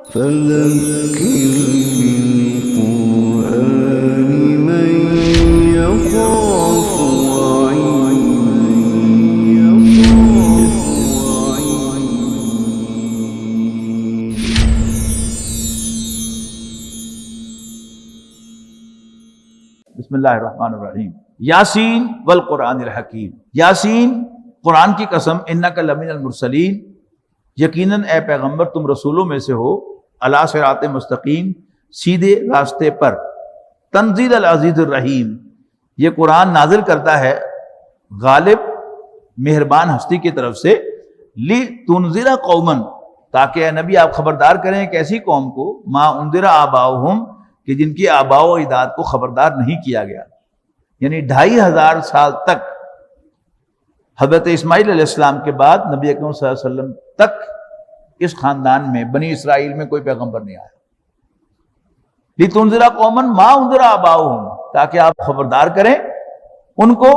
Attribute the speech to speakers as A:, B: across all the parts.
A: فذكر بالقرآن من يخاف
B: بسم اللہ الرحمن الرحیم۔ یاسین والقرآن الحکیم، یاسین قرآن کی قسم، انک لمن المرسلین، یقیناً اے پیغمبر تم رسولوں میں سے ہو، علی صراط مستقیم، سیدھے راستے پر، تنزیل العزیز الرحیم، یہ قرآن نازل کرتا ہے غالب مہربان ہستی کی طرف سے، لتنذر قوما، تاکہ اے نبی آپ خبردار کریں ایک ایسی قوم کو، ما انذر آباؤہم، کہ جن کی آباء و اجداد کو خبردار نہیں کیا گیا، یعنی 2500 سال تک حضرت اسماعیل علیہ السلام کے بعد نبی اکرم صلی اللہ علیہ وسلم تک اس خاندان میں بنی اسرائیل میں کوئی پیغمبر نہیں آیا۔ لِتُنذِرَ قَوْمًا مَا أُنذِرَ آبَاؤُهُمْ، تاکہ آپ خبردار کریں ان کو،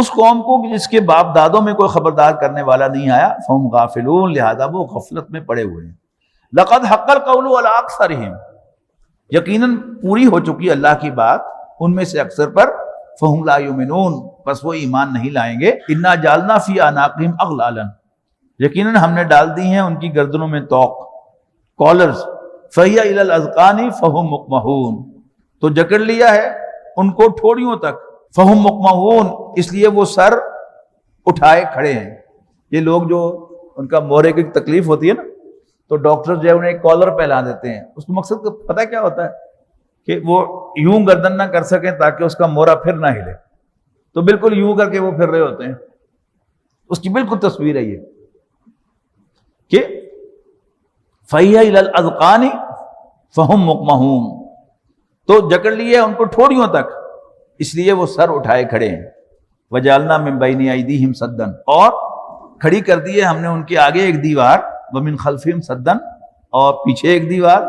B: اس قوم کو جس کے باپ دادوں میں کوئی خبردار کرنے والا نہیں آیا، فَهُمْ غَافِلُونَ، لہذا وہ غفلت میں پڑے ہوئے ہیں۔ لَقَدْ حَقَّ الْقَوْلُ عَلَىٰ أَكْثَرِهِمْ، یقیناً پوری ہو چکی اللہ کی بات ان میں سے اکثر پر، فَهُمْ لَا يُؤْمِنُونَ، پس وہ ایمان نہیں لائیں گے۔ إِنَّا جَعَلْنَا فِي أَعْنَاقِهِمْ أَغْلَالًا، یقیناً ہم نے ڈال دی ہیں ان کی گردنوں میں توق، کالرز، فَهِيَ إِلَى الْأَذْقَانِ فَهُمْ مُقْمَحُونَ، تو جکڑ لیا ہے ان کو ٹھوڑیوں تک، فَهُمْ مُقْمَحُونَ، اس لیے وہ سر اٹھائے کھڑے ہیں۔ یہ لوگ جو ان کا مورے کی تکلیف ہوتی ہے نا، تو ڈاکٹر جو ہے انہیں ایک کالر پہلا دیتے ہیں، اس کا مقصد پتہ کیا ہوتا ہے کہ وہ یوں گردن نہ کر سکیں تاکہ اس کا مورا پھر نہ ہلے، تو بالکل یوں کر کے وہ پھر رہے ہوتے ہیں، اس کی بالکل تصویر ہے یہ کہ فَهِيَ إِلَى الْأَذْقَانِ فَهُمْ مُقْمَحُونَ، تو جکڑ لیے ان کو ٹھوڑیوں تک، اس لیے وہ سر اٹھائے کھڑے ہیں۔ وَجَعَلْنَا مِن بَيْنِ أَيْدِيهِمْ سَدًّا، اور کھڑی کر دیے ہم نے ان کے آگے ایک دیوار، وَمِن خَلْفِهِمْ سَدًّا، اور پیچھے ایک دیوار،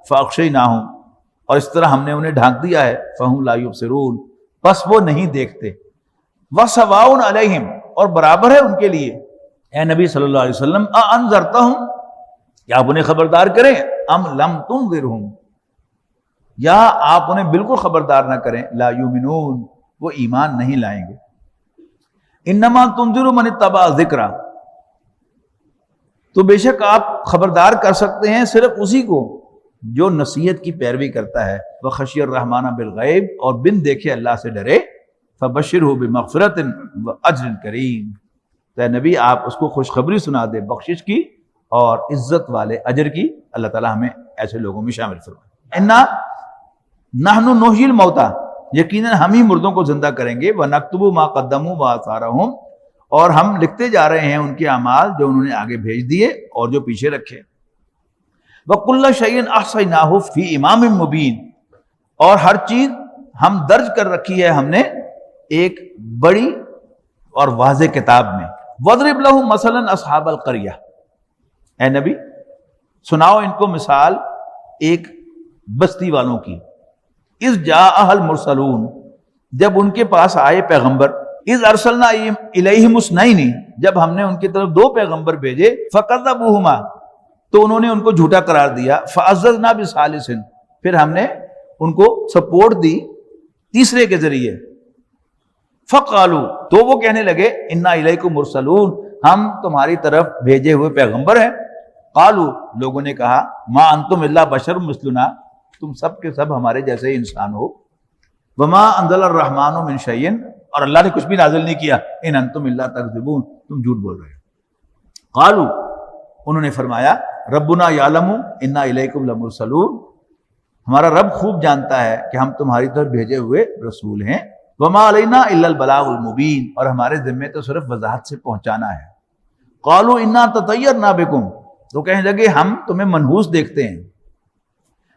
B: فَأَغْشَيْنَاهُمْ، اور اس طرح ہم نے انہیں ڈھانک دیا ہے، فَهُمْ لَا يُبْصِرُونَ، پس وہ نہیں دیکھتے۔ وَسَوَاءٌ عَلَيْهِمْ، اور برابر ہے ان کے لیے، اے نبی صلی اللہ علیہ وسلم، أَأَنذَرْتَهُمْ، کیا آپ انہیں خبردار کریں، أَمْ لَمْ تُنذِرْهُمْ، یا آپ انہیں بالکل خبردار نہ کریں، لَا يُؤْمِنُونَ، وہ ایمان نہیں لائیں گے۔ إِنَّمَا تُنذِرُ مَنِ اتَّبَعَ الذِّکْرَ، تو بے شک آپ خبردار کر سکتے ہیں صرف اسی کو جو نصیحت کی پیروی کرتا ہے، وَخَشِيَ الرَّحْمَٰنَ بِالْغَیْبِ، اور بن دیکھے اللہ سے ڈرے، فَبَشِّرْهُ بِمَغْفِرَةٍ وَأَجْرٍ کَرِيمٍ، تو اے نبی آپ اس کو خوشخبری سنا دے بخشش کی اور عزت والے اجر کی۔ اللہ تعالیٰ ہمیں ایسے لوگوں میں شامل فرمائے۔ اِنَّا نَحْنُ نُحْيِي الْمَوْتَىٰ، یقیناً ہم ہی مردوں کو زندہ کریں گے، وَنَكْتُبُ مَا قَدَّمُوا وَآثَارَهُمْ، اور ہم لکھتے جا رہے ہیں ان کے اعمال جو انہوں نے آگے بھیج دیے اور جو پیچھے رکھے۔ وَكُلَّ شَيْءٍ أَحْصَيْنَاهُ فِي إِمَامٍ مُّبِينٍ، اور ہر چیز ہم درج کر رکھی ہے ہم نے ایک بڑی اور واضح کتاب میں۔ وَاضْرِبْ لَهُم مَثَلًا أَصْحَابَ الْقَرْيَةِ، اے نبی سناؤ ان کو مثال ایک بستی والوں کی، اِذْ جَاءَهَا الْمُرْسَلُونَ، جب ان کے پاس آئے پیغمبر، اِذْ أَرْسَلْنَا إِلَيْهِمُ اثْنَيْنِ، جب ہم نے ان کی طرف 2 پیغمبر بھیجے، فَكَذَّبُوهُمَا، تو انہوں نے ان کو جھوٹا قرار دیا، فَعَزَّزْنَا بِثَالِثٍ، پھر ہم نے ان کو سپورٹ دی تیسرے کے ذریعے، فَقَالُوا، تو وہ کہنے لگے، إِنَّا إِلَيْكُمْ مُرْسَلُونَ، ہم تمہاری طرف بھیجے ہوئے پیغمبر ہیں۔ قالوا، لوگوں نے کہا، مَا أَنْتُمْ إِلَّا بَشَرٌ مِثْلُنَا، تم سب کے سب ہمارے جیسے ہی انسان ہو، وَمَا أَنزَلَ الرَّحْمَٰنُ مِنْ شَيْءٍ، اور اللہ نے کچھ بھی نازل نہیں کیا، إِنْ أَنْتُمْ إِلَّا تَكْذِبُونَ، تم جھوٹ بول رہے ہو۔ قالوا، انہوں نے فرمایا، ربنا یعلم انا الیکم لمرسلون، ہمارا رب خوب جانتا ہے کہ ہم تمہاری طرف بھیجے ہوئے رسول ہیں، وما علینا الا البلاغ المبین، اور ہمارے ذمے تو صرف وضاحت سے پہنچانا ہے۔ قالوا انا تطیرنا بکم، تو کہنے لگے ہم تمہیں منحوس دیکھتے ہیں،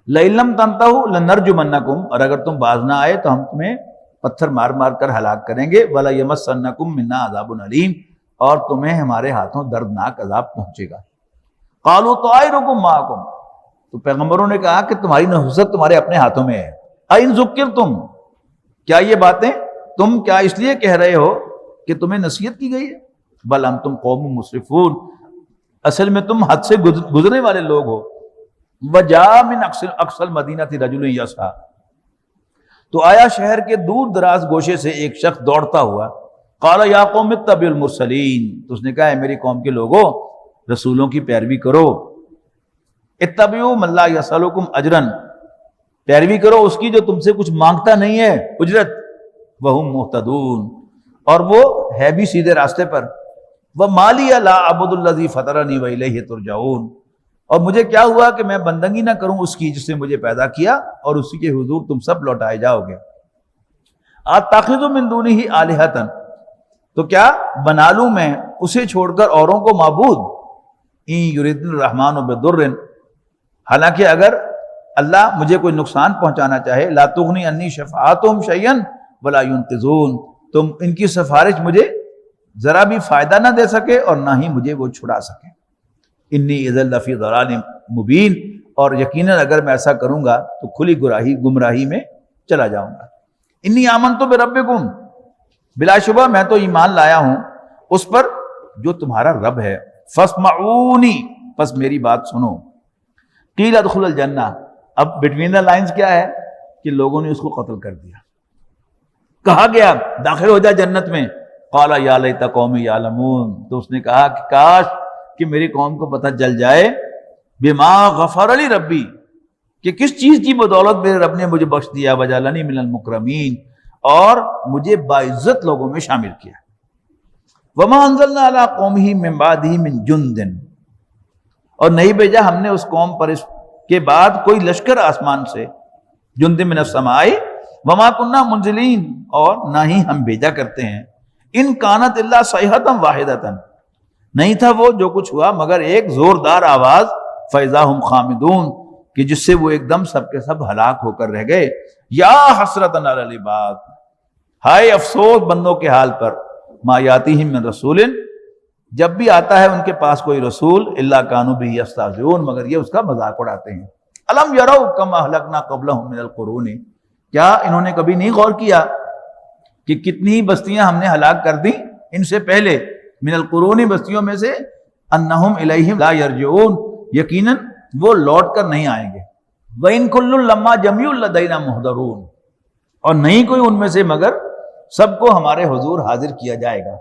B: لئن لم تنتہوا لنرجمنکم، اور اگر تم باز نہ آئے تو ہم تمہیں پتھر مار مار کر ہلاک کریں گے، وَلَيَمَسَّنَّكُم مِّنَّا عَذَابٌ أَلِيمٌ، اور تمہیں ہمارے ہاتھوں دردناک عذاب پہنچے گا۔ قالوا طائرکم معکم، تو پیغمبروں نے کہا کہ تمہاری نحوست تمہارے اپنے ہاتھوں میں ہے۔ اَإِن ذُكِّرْتُم، کیا یہ باتیں تم کیا اس لیے کہہ رہے ہو کہ تمہیں نصیحت کی گئی ہے؟ بل انتم قوم مسرفون، اصل میں تم حد سے گزرنے والے لوگ ہو۔ وجاء من اقصى المدینہ رجل یسعی، تو آیا شہر کے دور دراز گوشے سے ایک شخص دوڑتا ہوا، قال یا قوم اتبعوا المرسلین، تو اس نے کہا ہے میری قوم کے لوگوں رسولوں کی پیروی کرو، اتبعوا من لا یسألکم اجرا، پیروی کرو اس کی جو تم سے کچھ مانگتا نہیں ہے اجرت، وہم مہتدون، اور وہ ہے بھی سیدھے راستے پر، وما لی لا اعبد الذی فطرنی والیہ ترجعون، اور مجھے کیا ہوا کہ میں بندگی نہ کروں اس کی جس نے مجھے پیدا کیا اور اسی کے حضور تم سب لوٹائے جاؤ گے۔ اتخذ من دونہ آلہۃ، تو کیا بنا لوں میں اسے چھوڑ کر اوروں کو معبود، ان یریدن الرحمن بضر، حالانکہ اگر اللہ مجھے کوئی نقصان پہنچانا چاہے، لا تغنی عنی شفاعتہم شیئا ولا ینقذون، تم ان کی سفارش مجھے ذرا بھی فائدہ نہ دے سکے اور نہ ہی مجھے وہ چھڑا سکے، انی اذا لفی ضلال مبین، اور یقیناً اگر میں ایسا کروں گا تو کھلی گمراہی میں چلا جاؤں گا۔ انی آمنت بربکم، بلا شبہ میں تو ایمان لایا ہوں اس پر جو تمہارا رب ہے، فاسمعونی، پس میری بات سنو، قیل ادخل الجنہ، اب بٹوین دا لائنز کیا ہے کہ لوگوں نے اس کو قتل کر دیا، کہا گیا داخل ہو جا جنت میں، قال یا لیت قومی یعلمون، تو اس نے کہا کہ کاش کہ میری قوم کو پتہ چل جائے، بما غفر لی ربی، کہ کس چیز کی بدولت میرے رب نے مجھے بخش دیا، وجعلنی من المکرمین، اور مجھے باعزت لوگوں میں شامل کیا، وما انزلنا علی قومہ من بعدہ من جند، اور نہیں بھیجا ہم نے اس قوم پر اس کے بعد کوئی لشکر آسمان سے، جند من السماء وما کننا منزلین، اور نہ ہی ہم بھیجا کرتے ہیں، ان کانت الا صیحۃ واحدۃ، نہیں تھا وہ جو کچھ ہوا مگر ایک زوردار آواز، فاذا ہم خامدون، کہ جس سے وہ ایک دم سب کے سب ہلاک ہو کر رہ گئے، یا حسرۃ علی العباد، ہائے افسوس بندوں کے حال پر، ما یاتیہم من رسول، جب بھی آتا ہے ان کے پاس کوئی رسول، الا کانوا بہ یستہزئون، مگر یہ اس کا مذاق اڑاتے ہیں، الم یروا کما اہلکنا قبلہم من القرون، کیا انہوں نے کبھی نہیں غور کیا کہ کتنی بستیاں ہم نے ہلاک کر دی ان سے پہلے، من القرون، بستیوں میں سے، انہم الیہم لا یرجعون، یقیناً وہ لوٹ کر نہیں آئیں گے، وَإِن كُلٌّ لَمَّا جَمِيعٌ لَدَيْنَا مُحْضَرُونَ، اور نہیں کوئی ان میں سے مگر سب کو ہمارے حضور حاضر کیا جائے گا،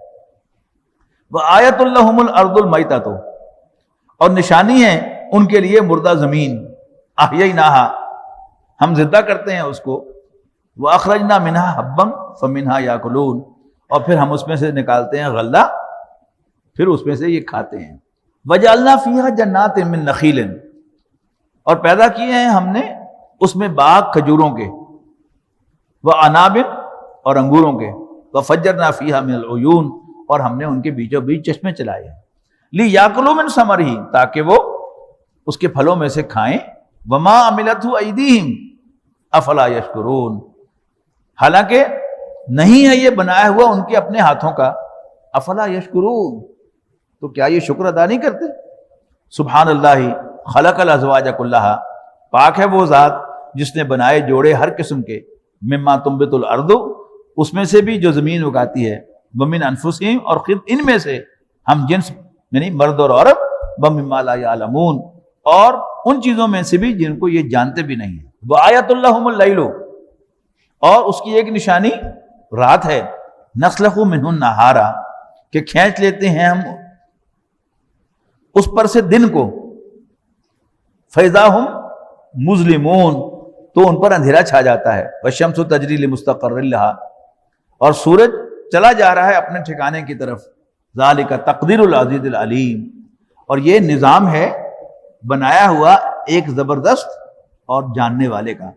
B: وَآیَةٌ لَهُمُ الْأَرْضُ الْمَيْتَةُ، اور نشانی ہے ان کے لیے مردہ زمین، أَحْيَيْنَاهَا، ہم زندہ کرتے ہیں اس کو، وَأَخْرَجْنَا مِنْهَا حَبًّا فَمِنْهَا يَأْكُلُونَ، اور پھر ہم اس میں سے نکالتے ہیں غلہ، پھر اس میں سے یہ کھاتے ہیں، وَجَعَلْنَا فِيهَا جَنَّاتٍ مِّن نَخِيلٍ، اور پیدا کیے ہیں ہم نے اس میں باغ کھجوروں کے، وَأَنَابٍ، اور انگوروں کے، وَفَجَّرْنَا فِيهَا مِنَ الْعُيُونِ، اور ہم نے ان کے بیچوں بیچ چشمے چلائے ہیں، لِيَأْكُلُوا مِن ثَمَرِهِ، تاکہ وہ اس کے پھلوں میں سے کھائیں، وَمَا عَمِلَتْهُ أَيْدِيهِمْ أَفَلَا يَشْكُرُونَ، حالانکہ نہیں ہے یہ بنایا ہوا ان کے اپنے ہاتھوں کا، افلا یشکرون، تو کیا یہ شکر ادا نہیں کرتے؟ سبحان اللہ خلق الازواج کلھا، پاک ہے وہ ذات جس نے بنائے جوڑے ہر قسم کے، مما تنبت الارض، اس میں سے بھی جو زمین اگاتی ہے، ومن انفسہم، اور خود ان میں سے ہم جنس یعنی مرد اور عورت، ومما لا یعلمون، اور ان چیزوں میں سے بھی جن کو یہ جانتے بھی نہیں ہیں، وآیۃ لہم اللیل، اور اس کی ایک نشانی رات ہے، نسلخ منہ النہار، کہ کھینچ لیتے ہیں ہم اس پر سے دن کو، فیضا ہم مظلمون، تو ان پر اندھیرا چھا جاتا ہے، والشمس تجری لمستقر لہا، اور سورج چلا جا رہا ہے اپنے ٹھکانے کی طرف، ذالک تقدیر العزیز العلیم، اور یہ نظام ہے بنایا ہوا ایک زبردست اور جاننے والے کا،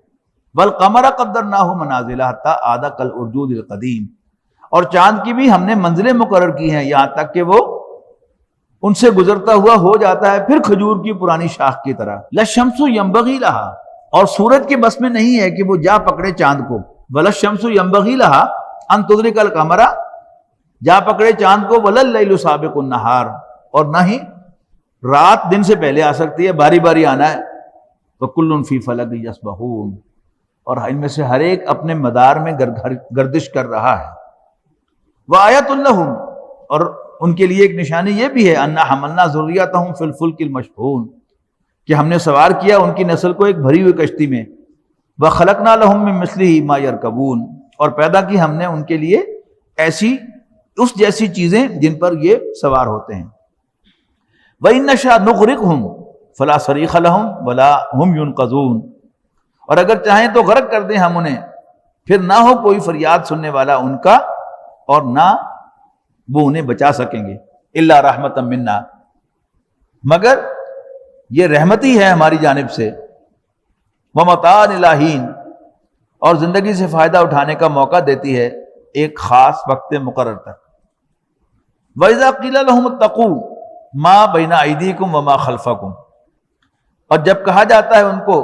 B: والقمر قدرناہ منازل حتی عاد کالعرجون القدیم، اور چاند کی بھی ہم نے منزلیں مقرر کی ہیں یہاں تک کہ وہ ان سے گزرتا ہوا ہو جاتا ہے پھر کھجور کی پرانی شاخ کی طرح، للشمس ینبغی لہا، اور سورج کے بس میں نہیں ہے کہ وہ جا پکڑے چاند کو، وللشمس ینبغی لہا ان تدرک القمر، جا پکڑے چاند کو، ولللیل سابق النہار، اور نہ ہی رات دن سے پہلے آ سکتی ہے، باری باری آنا ہے، وکل فی فلک یسبحون، اور ان میں سے ہر ایک اپنے مدار میں گردش کر رہا ہے، وآیۃ لہم، اور ان کے لیے ایک نشانی یہ بھی ہے، انا حملنا ذریتہم فی الفلک المشحون، کہ ہم نے سوار کیا ان کی نسل کو ایک بھری ہوئی کشتی میں، وَخَلَقْنَا لَهُم مِّن مِّثْلِهِ مَا يَرْكَبُونَ، اور پیدا کی ہم نے ان کے لیے ایسی اس جیسی چیزیں جن پر یہ سوار ہوتے ہیں۔ وَإِن نَّشَأْ نُغْرِقْهُمْ فَلَا صَرِيخَ لَهُمْ وَلَا هُمْ يُنقَذُونَ، اور اگر چاہیں تو غرق کر دیں ہم انہیں، پھر نہ ہو کوئی فریاد سننے والا ان کا اور نہ وہ انہیں بچا سکیں گے۔ إِلَّا رَحْمَةً مِّنَّا، مگر یہ رحمت ہی ہے ہماری جانب سے، وَمَتَاعًا إِلَىٰ حِينٍ، اور زندگی سے فائدہ اٹھانے کا موقع دیتی ہے ایک خاص وقت مقرر تک۔ وَإِذَا قِيلَ لَهُمُ اتَّقُوا مَا بَيْنَ أَيْدِيكُمْ وَمَا خَلْفَكُمْ، اور جب کہا جاتا ہے ان کو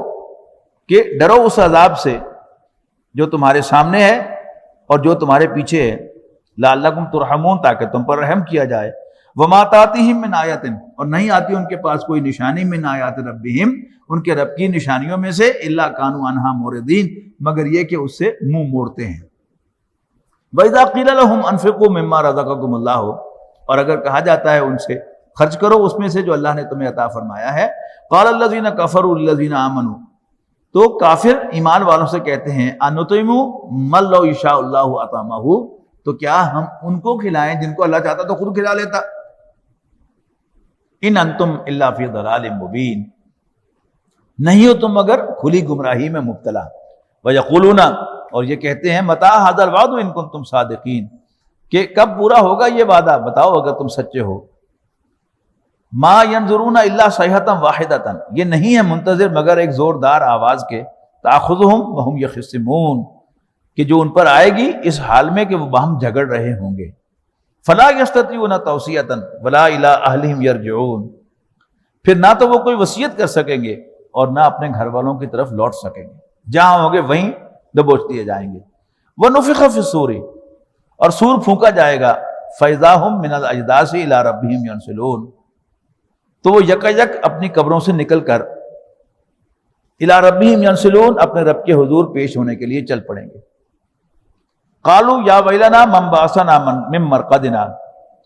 B: کہ ڈرو اس عذاب سے جو تمہارے سامنے ہے اور جو تمہارے پیچھے ہے، لعلکم ترحمون، تاکہ تم پر رحم کیا جائے، وما تاتیہم من آیۃ، اور نہیں آتی ان کے پاس کوئی نشانی من آیات ربہم، ان کے رب کی نشانیوں میں سے، الا کانوا عنہا موردین، مگر یہ کہ اس سے منہ موڑتے ہیں۔ وَإِذَا قِيلَ لَهُمْ أَنفِقُوا مِمَّا رَزَقَكُمُ اللَّهُ، اور اگر کہا جاتا ہے ان سے خرچ کرو اس میں سے جو اللہ نے تمہیں عطا فرمایا ہے، قَالَ الَّذِينَ كَفَرُوا لِلَّذِينَ آمَنُوا، تو کافر ایمان والوں سے کہتے ہیں، أَنُطْعِمُ مَن لَّوْ يَشَاءُ اللَّهُ أَطْعَمَهُ، تو کیا ہم ان کو کھلائیں جن کو اللہ چاہتا تو خود کھلا لیتا۔ ان انتم الا فی ضلال مبین، نہیں ہو تم مگر کھلی گمراہی میں مبتلا۔ ویقولون، اور یہ کہتے ہیں، متی ھذا الوعد ان کنتم صادقین، کہ کب پورا ہوگا یہ وعدہ، بتاؤ اگر تم سچے ہو۔ ما ینظرون الا صیحۃ واحدۃ، یہ نہیں ہے منتظر مگر ایک زوردار آواز کے، تاخذہم وہم یخصمون، کہ جو ان پر آئے گی اس حال میں کہ وہ باہم جھگڑ رہے ہوں گے۔ فلا یستطیعون توصیۃ ولا الی اہلہم یرجعون، پھر نہ تو وہ کوئی وصیت کر سکیں گے اور نہ اپنے گھر والوں کی طرف لوٹ سکیں گے، جہاں ہوں گے وہیں دبوچ دیے جائیں گے۔ ونفخ فی الصور، اور سور پھونکا جائے گا، فاذا ہم من الاجداث الی ربہم ینسلون، تو وہ یکایک اپنی قبروں سے نکل کر الی ربہم ینسلون، اپنے رب کے حضور پیش ہونے کے لیے چل پڑیں گے۔ قالوا یا ویلنا من بعثنا من مرقدنا،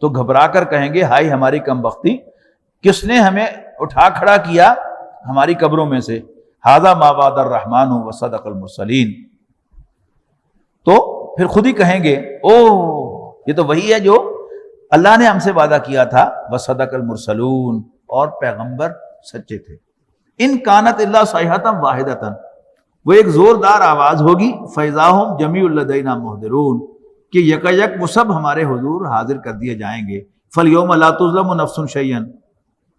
B: تو گھبرا کر کہیں گے، ہائے ہماری کم بختی، کس نے ہمیں اٹھا کھڑا کیا ہماری قبروں میں سے، ھذا ما وعد الرحمن وصدق المرسلین، تو پھر خود ہی کہیں گے، او یہ تو وہی ہے جو اللہ نے ہم سے وعدہ کیا تھا، وصدق المرسلون، اور پیغمبر سچے تھے۔ ان کانت الا صیحۃ واحدۃ، وہ ایک زوردار آواز ہوگی، فَإِذَا هُمْ جَمِيعٌ لَدَيْنَا مُحْضِرُونَ، کہ یکایک وہ سب ہمارے حضور حاضر کر دیے جائیں گے۔ فَالْيَوْمَ لَا تُظْلَمُ نَفْسٌ شَيْئًا،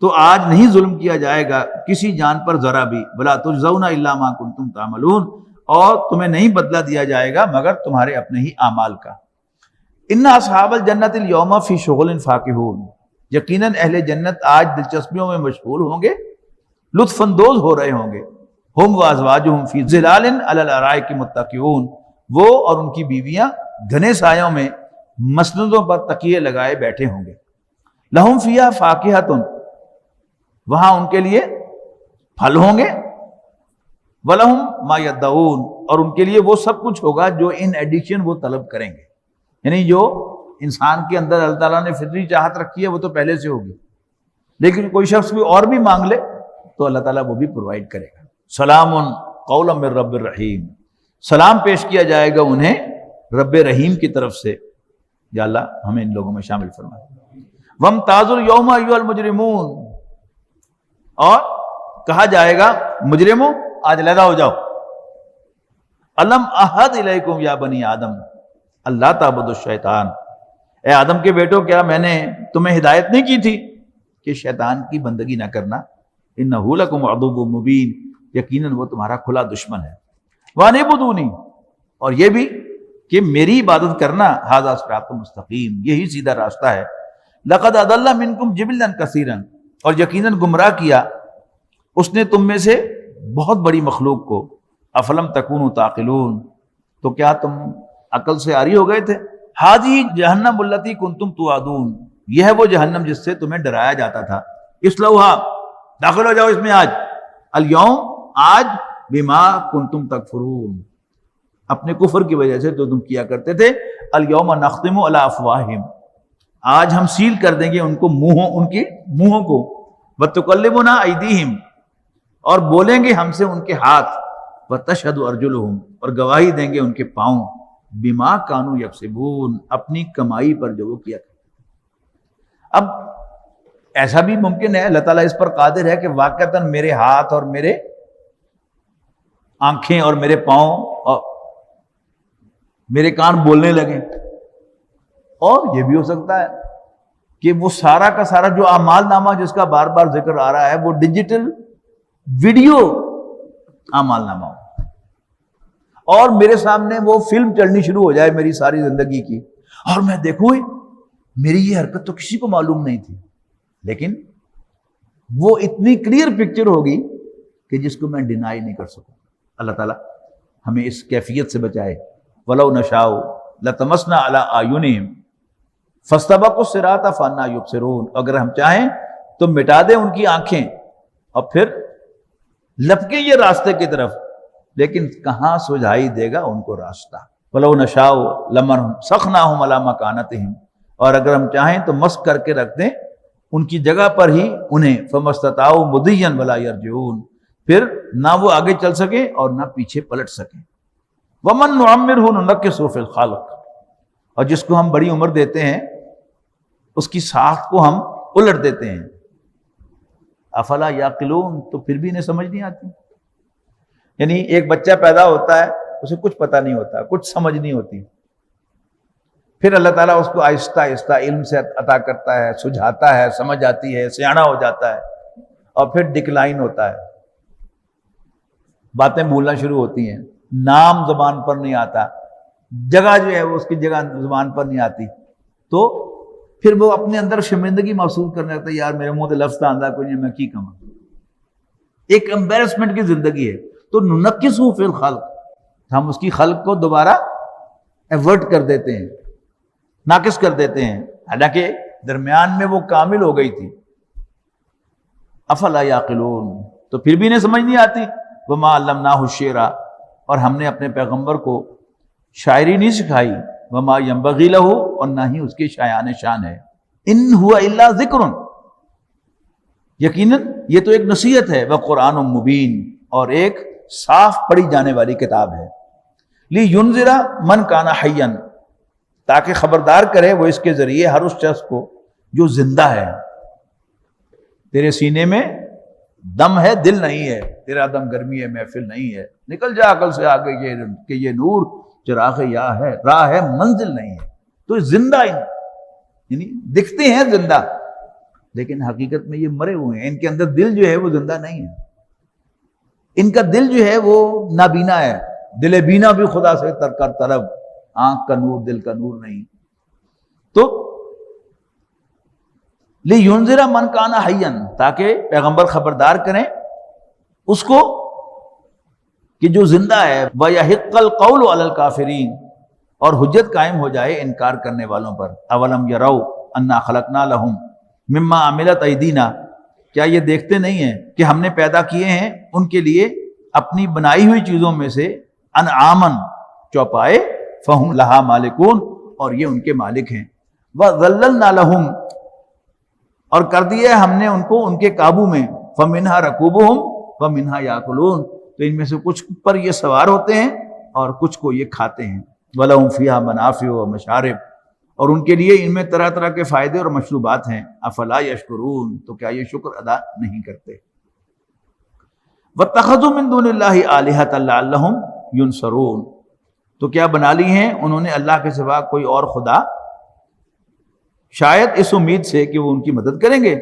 B: تو آج نہیں ظلم کیا جائے گا کسی جان پر ذرا بھی، وَلَا تُجْزَوْنَ إِلَّا مَا كُنتُمْ تَعْمَلُونَ، اور تمہیں نہیں بدلہ دیا جائے گا مگر تمہارے اپنے ہی اعمال کا۔ إِنَّ أَصْحَابَ الْجَنَّةِ الْيَوْمَ فِي شُغُلٍ فَاكِهُونَ، یقیناً اہل جنت آج دلچسپیوں میں مشغول ہوں گے، لطف اندوز ہو رہے ہوں گے۔ ہم وازواجہم فی ظلال علی الارائک متکئون، وہ اور ان کی بیویاں گھنے سایوں میں مسندوں پر تکیے لگائے بیٹھے ہوں گے۔ لہم فیہا فاکہۃ، وہاں ان کے لیے پھل ہوں گے، ولہم ما یدعون، اور ان کے لیے وہ سب کچھ ہوگا جو ان ایڈیشن وہ طلب کریں گے، یعنی جو انسان کے اندر اللہ تعالیٰ نے فطری چاہت رکھی ہے وہ تو پہلے سے ہوگی، لیکن کوئی شخص بھی اور بھی مانگ لے تو اللہ تعالیٰ وہ بھی پرووائڈ کرے گا۔ سلام قولا من رب الرحیم، سلام پیش کیا جائے گا انہیں رب رحیم کی طرف سے، یا اللہ ہمیں ان لوگوں میں شامل فرما۔ وامتازوا اليوم ایھا المجرمون، اور کہا جائے گا مجرموں آج علیحدہ ہو جاؤ۔ الم اعہد الیکم یا بنی آدم اللہ تعبدوا الشیطان، اے آدم کے بیٹو کیا میں نے تمہیں ہدایت نہیں کی تھی کہ شیطان کی بندگی نہ کرنا، انہ لکم عدو مبین، یقیناً وہ تمہارا کھلا دشمن ہے۔ وَانِعْبُدُونِی، اور یہ بھی کہ میری عبادت کرنا، ھذا صراط مستقیم، یہی سیدھا راستہ ہے۔ لقد اضل منکم جبلا کثیرا، اور یقیناً گمراہ کیا اس نے تم میں سے بہت بڑی مخلوق کو۔ افلم تکونوا تعقلون، تو کیا تم عقل سے عاری ہو گئے تھے؟ ھذہ جہنم التی کنتم توعدون، یہ ہے وہ جہنم جس سے تمہیں ڈرایا جاتا تھا۔ اصلوھا، داخل ہو جاؤ اس میں آج، الیوم، آج، بما کنتم تکفرون، اپنے کفر کی وجہ سے جو تم کیا کرتے تھے۔ الیوم نختم علی افواہہم، آج ہم سیل کر دیں گے ان کو منہوں، ان کی منہوں کو۔ وتکلمنا ایدیہم، اور بولیں گے ہم سے ان کے ہاتھ، وَتَشْهَدُ أَرْجُلُهُمْ اور گواہی دیں گے ان کے پاؤں، بِمَا كَانُوا يَكْسِبُونَ اپنی کمائی پر جو وہ کیا کرتے۔ اب ایسا بھی ممکن ہے اللہ تعالیٰ اس پر قادر ہے کہ واقعتاً میرے ہاتھ اور میرے آنکھیں اور میرے پاؤں اور میرے کان بولنے لگیں، اور یہ بھی ہو سکتا ہے کہ وہ سارا کا سارا جو اعمال نامہ جس کا بار بار ذکر آ رہا ہے وہ ڈیجیٹل ویڈیو اعمال نامہ ہو، اور میرے سامنے وہ فلم چلنی شروع ہو جائے میری ساری زندگی کی، اور میں دیکھوں میری یہ حرکت تو کسی کو معلوم نہیں تھی، لیکن وہ اتنی کلیئر پکچر ہوگی کہ جس کو میں ڈینائی نہیں کر سکوں۔ اللہ تعالیٰ ہمیں اس کیفیت سے بچائے۔ وَلَوْ نَشَاءُ لَطَمَسْنَا عَلَىٰ أَعْيُنِهِمْ فَاسْتَبَقُوا الصِّرَاطَ فَأَنَّىٰ يُبْصِرُونَ، اگر ہم چاہیں تو مٹا دیں ان کی آنکھیں اور پھر لپکیں یہ راستے کی طرف، لیکن کہاں سجھائی دے گا ان کو راستہ۔ وَلَوْ نَشَاءُ لَمَسَخْنَاهُمْ عَلَىٰ مَكَانَتِهِمْ اور اگر ہم چاہیں تو مسخ کر کے رکھ دیں ان کی جگہ پر ہی انہیں، فَمَا اسْتَطَاعُوا مُضِيًّا وَلَا يَرْجِعُونَ پھر نہ وہ آگے چل سکیں اور نہ پیچھے پلٹ سکیں۔ وَمَن نُعَمِّرْهُ نُنَكِّسْهُ فِي الْخَلْقِ اور جس کو ہم بڑی عمر دیتے ہیں اس کی ساخت کو ہم الٹ دیتے ہیں۔ افلا یعقلون تو پھر بھی انہیں سمجھ نہیں آتی۔ یعنی ایک بچہ پیدا ہوتا ہے اسے کچھ پتہ نہیں ہوتا، کچھ سمجھ نہیں ہوتی، پھر اللہ تعالیٰ اس کو آہستہ آہستہ علم سے عطا کرتا ہے، سجھاتا ہے، سمجھ آتی ہے، سیاںا ہو جاتا ہے، اور پھر ڈکلائن ہوتا ہے، باتیں بھولنا شروع ہوتی ہیں، نام زبان پر نہیں آتا، جگہ جو ہے وہ اس کی جگہ زبان پر نہیں آتی، تو پھر وہ اپنے اندر شرمندگی محسوس کرنے لگتا ہے، یار میرے منہ تے لفظ آندہ کوئی نہیں، میں کی کہاں۔ ایک امبیرسمنٹ کی زندگی ہے۔ تو ننکسو فی الخلق ہم اس کی خلق کو دوبارہ ایورٹ کر دیتے ہیں، ناقص کر دیتے ہیں، حالانکہ درمیان میں وہ کامل ہو گئی تھی۔ افلا یعقلون تو پھر بھی انہیں سمجھ نہیں آتی۔ وما علمناہ الشعر اور ہم نے اپنے پیغمبر کو شاعری نہیں سکھائی، وما ينبغی لہ اور نہ ہی اس کے شایان شان ہے، ان ہوا الا ذکر یقیناً یہ تو ایک نصیحت ہے، وقرآن مبین اور ایک صاف پڑھی جانے والی کتاب ہے، لینذر من کان حیا تاکہ خبردار کرے وہ اس کے ذریعے ہر اس شخص کو جو زندہ ہے۔ تیرے سینے میں دم ہے، دل نہیں ہے، تیرا دم گرمی ہے، محفل نہیں ہے، نکل جا عقل سے آگے کہ یہ نور چراغ یا ہے، راہ ہے، منزل نہیں ہے۔ تو زندہ یعنی دکھتے ہیں زندہ، لیکن حقیقت میں یہ مرے ہوئے ہیں، ان کے اندر دل جو ہے وہ زندہ نہیں ہے، ان کا دل جو ہے وہ نابینا ہے، دل بینا بھی خدا سے ترکر طلب، آنکھ کا نور دل کا نور نہیں۔ تو لِيُنذِرَ مَنْ كَانَ حَيًّا تاکہ پیغمبر خبردار کریں اس کو کہ جو زندہ ہے، وَيَحِقَّ الْقَوْلُ عَلَى الْكَافِرِينَ اور حجت قائم ہو جائے انکار کرنے والوں پر۔ اَوَلَمْ يَرَوْا أَنَّا خَلَقْنَا لَهُمْ مِمَّا عَمِلَتْ أَيْدِينَا کیا یہ دیکھتے نہیں ہیں کہ ہم نے پیدا کیے ہیں ان کے لیے اپنی بنائی ہوئی چیزوں میں سے انعامن چوپائے، فَهُمْ لَهَا مَالِكُونَ اور یہ ان کے مالک ہیں، وَذَلَّلْنَا لَهُمْ اور کر دیا ہم نے ان کو ان کے قابو میں، فَمِنْهَا رَكُوبُهُمْ وَمِنْهَا يَأْكُلُونَ تو ان میں سے کچھ پر یہ سوار ہوتے ہیں اور کچھ کو یہ کھاتے ہیں، وَلَهُمْ فِيهَا مَنَافِعُ وَمَشَارِبُ اور ان کے لیے ان میں طرح طرح کے فائدے اور مشروبات ہیں، افلا یشکرون تو کیا یہ شکر ادا نہیں کرتے۔ وَاتَّخَذُوا مِن دُونِ اللَّهِ آلِهَةً لَعَلَّهُمْ يُنصَرُونَ تو کیا بنا لی ہیں انہوں نے اللہ کے سوا کوئی اور خدا، شاید اس امید سے کہ وہ ان کی مدد کریں گے،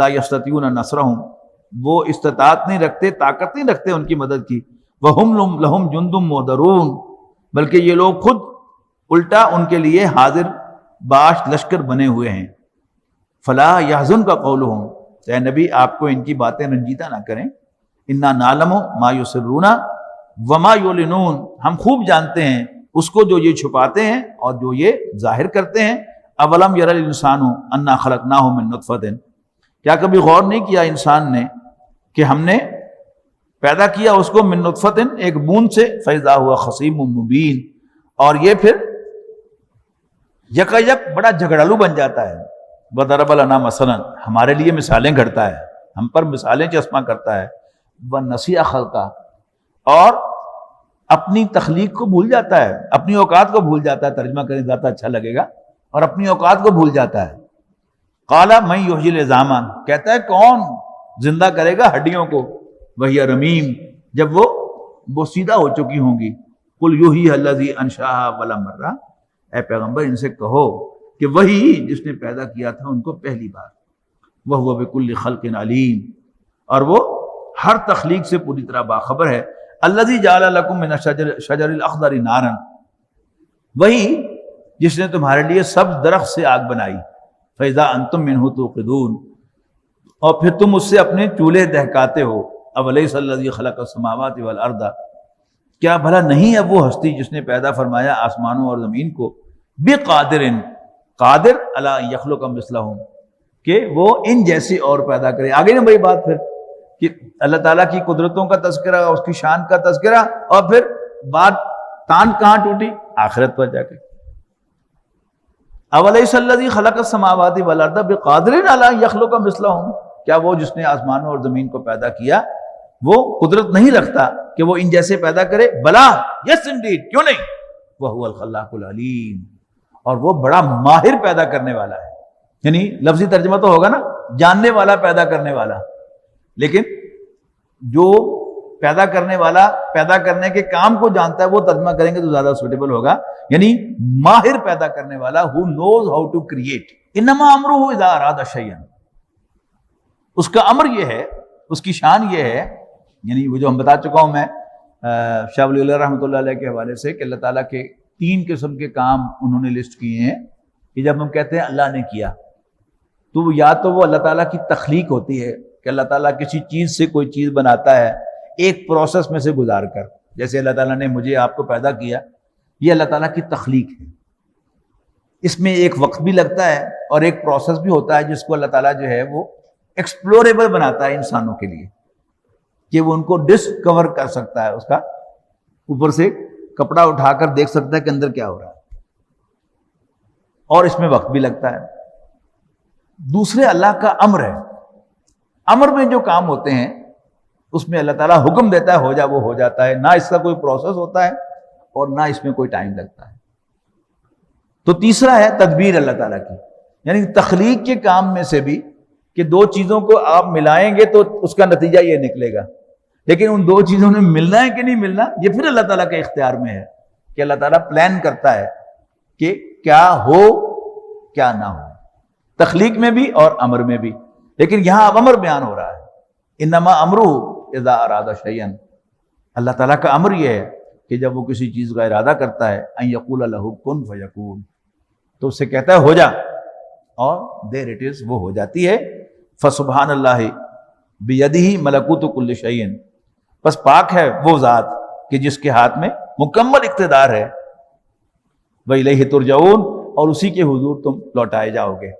B: لا یستطیعون نصرهم وہ استطاعت نہیں رکھتے، طاقت نہیں رکھتے ان کی مدد کی، وَهُمْ لَهُمْ جُنْدٌ مُحْضَرُونَ بلکہ یہ لوگ خود الٹا ان کے لیے حاضر باش لشکر بنے ہوئے ہیں۔ فلا يحزنک قولهم اے نبی آپ کو ان کی باتیں رنجیدہ نہ کریں، انا نعلم ما یسرون وما یعلنون ہم خوب جانتے ہیں اس کو جو یہ چھپاتے ہیں اور جو یہ ظاہر کرتے ہیں۔ اولم یر الانسان انا خلقناہ من نطفۃ کیا کبھی غور نہیں کیا انسان نے کہ ہم نے پیدا کیا اس کو من نطفۃ ایک بوند سے، فاذا هو خصیم مبین اور یہ پھر یک بڑا جھگڑالو بن جاتا ہے۔ وَضَرَبَ لَنَا مَثَلًا ہمارے لیے مثالیں گھڑتا ہے، ہم پر مثالیں چسپاں کرتا ہے، ونسی خلقہ، اور اپنی تخلیق کو بھول جاتا ہے، اپنی اوقات کو بھول جاتا ہے، ترجمہ کریں زیادہ اچھا لگے گا، اور اپنی اوقات کو بھول جاتا ہے۔ قال من یحیی العظام، کہتا ہے کون زندہ کرے گا ہڈیوں کو، وہی رمیم، جب وہ سیدھا ہو چکی ہوں گی۔ قل یحییھا الذی انشأھا اول مرہ، اے پیغمبر ان سے کہو کہ وہی جس نے پیدا کیا تھا ان کو پہلی بار، وہو بکل خلق علیم، اور وہ ہر تخلیق سے پوری طرح باخبر ہے۔ الذی جعل لکم من الشجر الاخضر نارا، وہی جس نے تمہارے لیے سبز درخت سے آگ بنائی، فاذا انتم منہ توقدون، اور پھر تم اس سے اپنے چولہے دہکاتے ہو۔ اولیس الذی خلق السماوات والارض، کیا بھلا نہیں ہے وہ ہستی جس نے پیدا فرمایا آسمانوں اور زمین کو، بقادر، قادر علی ان یخلق مثلہم، کہ وہ ان جیسی اور پیدا کرے۔ آگے نا بھائی بات پھر کہ اللہ تعالیٰ کی قدرتوں کا تذکرہ، اس کی شان کا تذکرہ، اور پھر بات تان کہاں ٹوٹی؟ آخرت پر جا کے۔ اولیس الذی خلق السماوات والارض بقادر علی ان یخلق مثلہم، کیا وہ جس نے آسمانوں اور زمین کو پیدا کیا وہ قدرت نہیں رکھتا کہ وہ ان جیسے پیدا کرے؟ بلا، یس انڈیڈ، کیوں نہیں، وہو الخلاق العلیم، اور وہ بڑا ماہر پیدا کرنے والا ہے۔ یعنی لفظی ترجمہ تو ہوگا نا، جاننے والا، پیدا کرنے والا، لیکن جو پیدا کرنے والا پیدا کرنے کے کام کو جانتا ہے وہ ترجمہ کریں گے تو زیادہ سوٹیبل ہوگا، یعنی ماہر پیدا کرنے والا، who knows how to create۔ انما امرہ اذا اراد شیئا، اس کا امر یہ ہے، اس کی شان یہ ہے، یعنی وہ جو ہم بتا چکا ہوں میں شاہ ولی اللہ رحمۃ اللہ علیہ کے حوالے سے، کہ اللہ تعالیٰ کے 3 قسم کے کام انہوں نے لسٹ کیے ہیں کہ جب ہم کہتے ہیں اللہ نے کیا، تو یا تو وہ اللہ تعالیٰ کی تخلیق ہوتی ہے کہ اللہ تعالیٰ کسی چیز سے کوئی چیز بناتا ہے ایک پروسیس میں سے گزار کر، جیسے اللہ تعالیٰ نے مجھے آپ کو پیدا کیا، یہ اللہ تعالیٰ کی تخلیق ہے۔ اس میں ایک وقت بھی لگتا ہے اور ایک پروسیس بھی ہوتا ہے جس کو اللہ تعالیٰ جو ہے وہ ایکسپلوریبل بناتا ہے انسانوں کے لیے، کہ وہ ان کو ڈسکور کر سکتا ہے، اس کا اوپر سے کپڑا اٹھا کر دیکھ سکتا ہے کہ اندر کیا ہو رہا ہے، اور اس میں وقت بھی لگتا ہے۔ دوسرے اللہ کا امر ہے، امر میں جو کام ہوتے ہیں اس میں اللہ تعالیٰ حکم دیتا ہے ہو جا، وہ ہو جاتا ہے، نہ اس کا کوئی پروسیس ہوتا ہے اور نہ اس میں کوئی ٹائم لگتا ہے۔ تو تیسرا ہے تدبیر اللہ تعالیٰ کی، یعنی تخلیق کے کام میں سے بھی کہ 2 چیزوں کو آپ ملائیں گے تو اس کا نتیجہ یہ نکلے گا، لیکن ان 2 چیزوں نے ملنا ہے کہ نہیں ملنا، یہ پھر اللہ تعالیٰ کے اختیار میں ہے کہ اللہ تعالیٰ پلان کرتا ہے کہ کیا ہو کیا نہ ہو، تخلیق میں بھی اور امر میں بھی۔ لیکن یہاں اب امر بیان ہو رہا ہے، انما امرہ اذا اراد شیئا، اللہ تعالیٰ کا امر یہ ہے کہ جب وہ کسی چیز کا ارادہ کرتا ہے، ان یقول لہ کن فیکون، تو اس سے کہتا ہے ہو جا، اور دیر اٹ از، وہ ہو جاتی ہے۔ فسبحان اللہ بیدہ ملکوت کل شیء، بس پاک ہے وہ ذات کہ جس کے ہاتھ میں مکمل اقتدار ہے، وإلیہ ترجعون، اور اسی کے حضور تم لوٹائے جاؤ گے۔